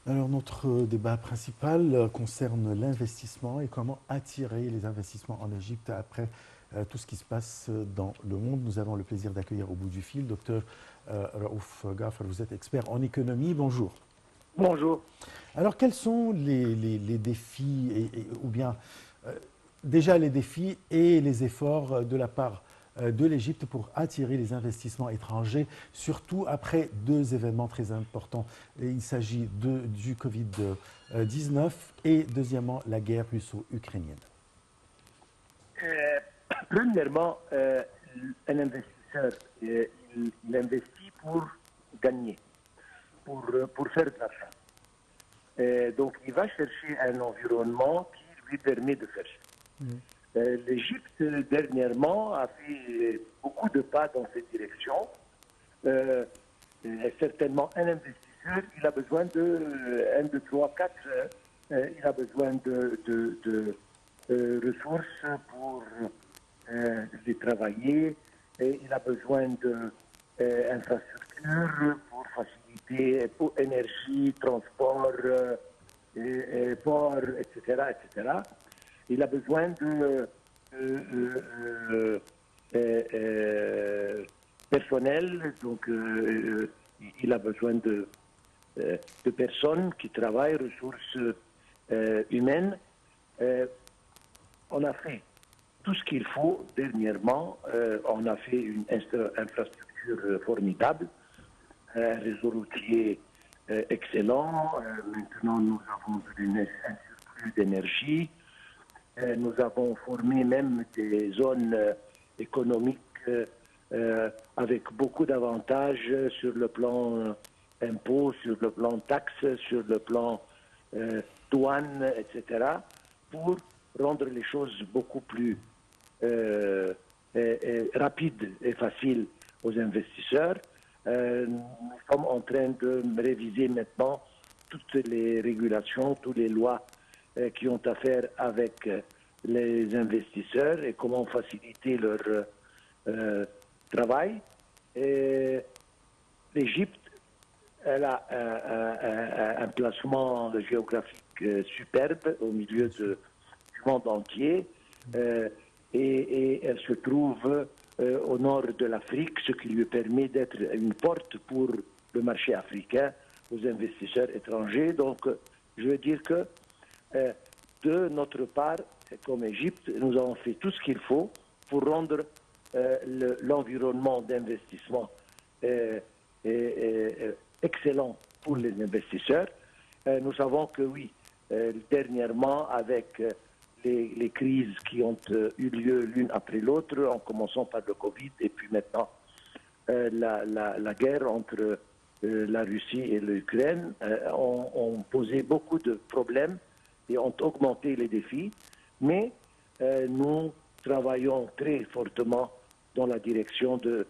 Alors, notre débat principal concerne l'investissement et comment attirer les investissements en Égypte après tout ce qui se passe dans le monde. Nous avons le plaisir d'accueillir au bout du fil Dr Raouf Gafar, vous êtes expert en économie. Bonjour. Bonjour. Alors, quels sont les défis, ou bien euh, déjà les défis et les efforts de la part de l'Égypte pour attirer les investissements étrangers, surtout après deux événements très importants. Et il s'agit du Covid-19 et deuxièmement la guerre russo-ukrainienne. Euh, Premièrement, un investisseur, il investit pour gagner, pour faire de l'argent. Donc, il va chercher un environnement qui lui permet de faire ça. L'Égypte, dernièrement, a fait beaucoup de pas dans cette direction. Euh, Certainement, un investisseur, il a besoin de 1, 2, 3, 4, il a besoin de ressources pour les travailler, et il a besoin d'infrastructures pour faciliter pour énergie, transport, port, etc., etc. Il a besoin de personnel, donc il a besoin de personnes qui travaillent, ressources humaines. On a fait tout ce qu'il faut dernièrement. On a fait une infrastructure formidable, un réseau routier excellent. Maintenant, nous avons un surplus d'énergie. Nous avons formé même des zones économiques avec beaucoup d'avantages sur le plan impôts, sur le plan taxes, sur le plan douane, etc., pour rendre les choses beaucoup plus rapides et faciles aux investisseurs. Nous sommes en train de réviser maintenant toutes les régulations, toutes les lois qui ont à faire avec les investisseurs et comment faciliter leur travail. L'Égypte, elle a un placement géographique superbe au milieu du monde entier et elle se trouve au nord de l'Afrique, ce qui lui permet d'être une porte pour le marché africain aux investisseurs étrangers. Donc, je veux dire que de notre part, comme Égypte, nous avons fait tout ce qu'il faut pour rendre l'environnement d'investissement excellent pour les investisseurs. Nous savons que oui, dernièrement, avec les crises qui ont eu lieu l'une après l'autre, en commençant par le Covid et puis maintenant la guerre entre la Russie et l'Ukraine, ont posé beaucoup de problèmes et ont augmenté les défis, mais nous travaillons très fortement dans la direction de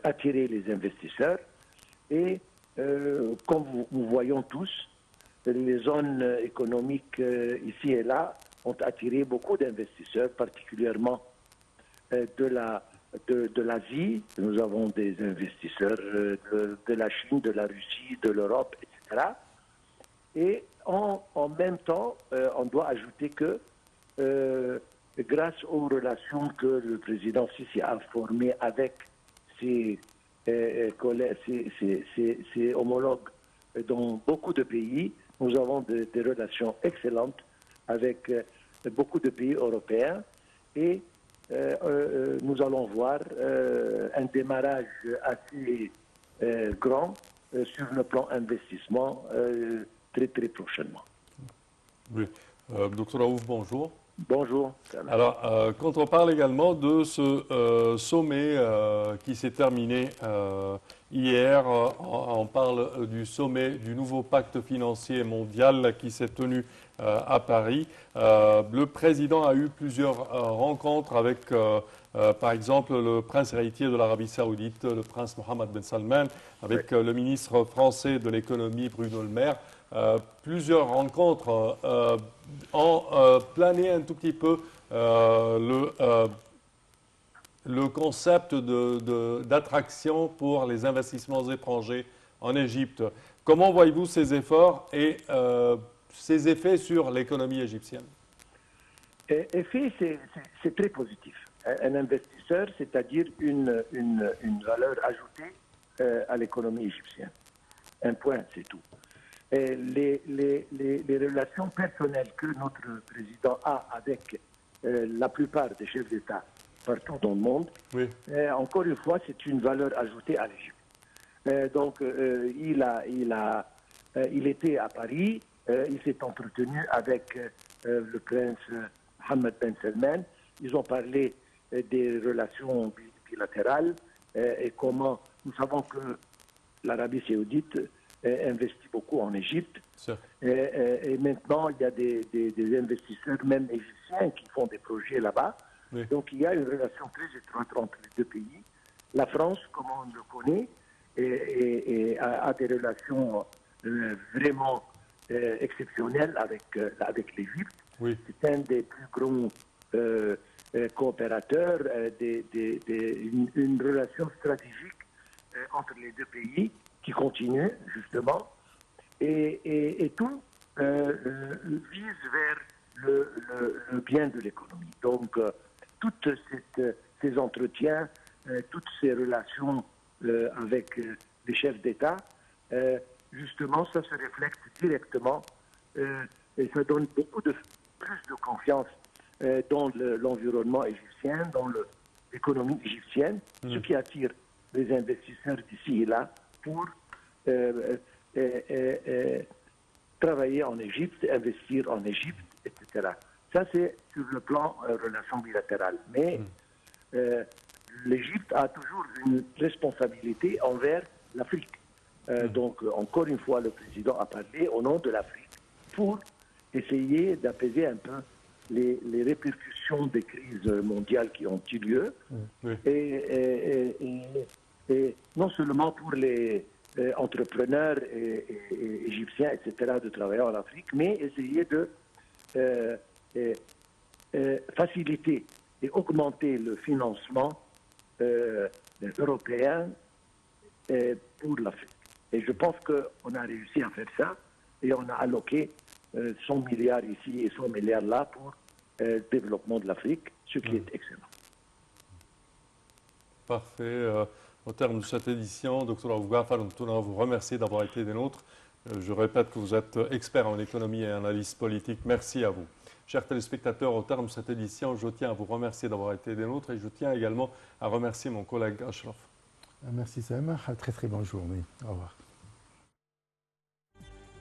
attirer les investisseurs. Et comme nous voyons tous, les zones économiques ici et là ont attiré beaucoup d'investisseurs, particulièrement de l'Asie. Nous avons des investisseurs de la Chine, de la Russie, de l'Europe, etc. Et en même temps, on doit ajouter que grâce aux relations que le président Sisi a formées avec ses homologues dans beaucoup de pays, nous avons des relations excellentes avec beaucoup de pays européens et nous allons voir un démarrage assez grand sur le plan investissement très très prochainement. Oui. Docteur Raouf, bonjour. Bonjour. Alors, quand on parle également de ce sommet qui s'est terminé hier, on parle du sommet du nouveau pacte financier mondial qui s'est tenu à Paris. Le président a eu plusieurs rencontres avec, par exemple, le prince héritier de l'Arabie Saoudite, le prince Mohammed Ben Salman, avec le ministre français de l'économie, Bruno Le Maire. Plusieurs rencontres ont plané un tout petit peu le concept d'attraction pour les investissements étrangers en Égypte. Comment voyez-vous ces efforts et ces effets sur l'économie égyptienne? Effet, c'est très positif. Un investisseur, c'est-à-dire une valeur ajoutée à l'économie égyptienne. Un point, c'est tout. Et les relations personnelles que notre président a avec la plupart des chefs d'État partout dans le monde, Oui. encore une fois, c'est une valeur ajoutée à l'Égypte. Donc, il était à Paris, il s'est entretenu avec le prince Mohammed Ben Salman. Ils ont parlé des relations bilatérales et comment nous savons que l'Arabie saoudite investit beaucoup en Égypte. Et maintenant, il y a des investisseurs, même égyptiens, qui font des projets là-bas. Oui. Donc, il y a une relation très étroite entre les deux pays. La France, comme on le connaît, a des relations vraiment exceptionnelles avec l'Égypte. Oui. C'est un des plus grands coopérateurs, une relation stratégique entre les deux pays qui continue, justement, et tout vise vers le bien de l'économie. Donc, tous ces entretiens, toutes ces relations avec les chefs d'État, justement, ça se reflète directement et ça donne plus de confiance dans l'environnement égyptien, dans l'économie égyptienne, ce qui attire les investisseurs d'ici et là pour travailler en Égypte, investir en Égypte, etc. Ça, c'est sur le plan relations bilatérales. Mais l'Égypte a toujours une responsabilité envers l'Afrique. Donc, encore une fois, le président a parlé au nom de l'Afrique pour essayer d'apaiser un peu les répercussions des crises mondiales qui ont eu lieu. Oui. Et non seulement pour les entrepreneurs égyptiens, etc., de travailler en Afrique, mais essayer de faciliter et augmenter le financement européen pour l'Afrique. Et je pense qu'on a réussi à faire ça et on a alloqué 100 milliards ici et 100 milliards là pour le développement de l'Afrique, ce qui est excellent. Parfait. Au terme de cette édition, Dr Abou Ghaffar Ntouna vous remercie d'avoir été des nôtres. Je répète que vous êtes expert en économie et analyse politique. Merci à vous. Chers téléspectateurs, au terme de cette édition, je tiens à vous remercier d'avoir été des nôtres et je tiens également à remercier mon collègue Ashraf. Merci Sam, très très bonne journée. Au revoir.